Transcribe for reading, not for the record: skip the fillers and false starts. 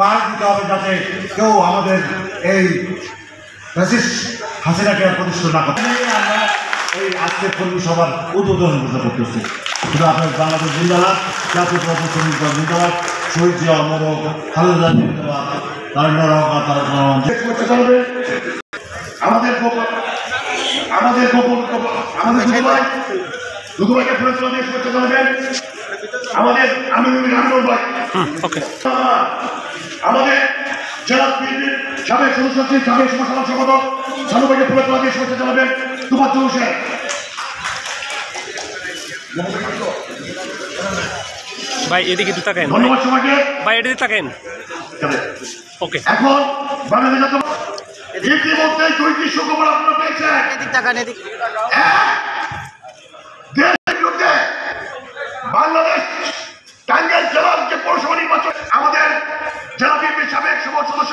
পার দিতে হবে, যাতে কেউ আমাদের এই হাসিনাকে প্রতিষ্ঠা না করতে। আমরা এই আজকের কর্মী সভার উদ্বোধন ঘোষণা করতেছি। কিন্তু আপনার বাংলাদেশ জিন্দাবাদ, জাতীয় শ্রমিক দল জিন্দাবাদ, শহীদ জিয়া অমর খালেদা জিন্দাবাদ, তারেন্দ্র রহমান তারেক রহমান করতে চলবে। আমাদের দুদুভাইকে ফেরত দিয়ে করতে চলবেন। আমাদের আমিনুল ভাই, আমাদের জেলা বিএনপির সাবেক সদস্য সাবেক সমাজ সম্পাদক সানু ভাইকে ফেরত দিয়ে করতে চলবেন। তোমার হোসেন ভাই এদিকে একটু তাকান, ধন্যবাদ সবাইকে। ভাই এদিকে তাকান। ওকে, এখন বাংলাদেশ ইতিমধ্যে 2টি সুখবর আপনারা পেয়েছেন। দেশের বিরুদ্ধে বাংলাদেশ টাঙ্গাইল জেলার যে পৌরসভা নির্বাচন, আমাদের জেলা বিএনপির সাবেক সদস্য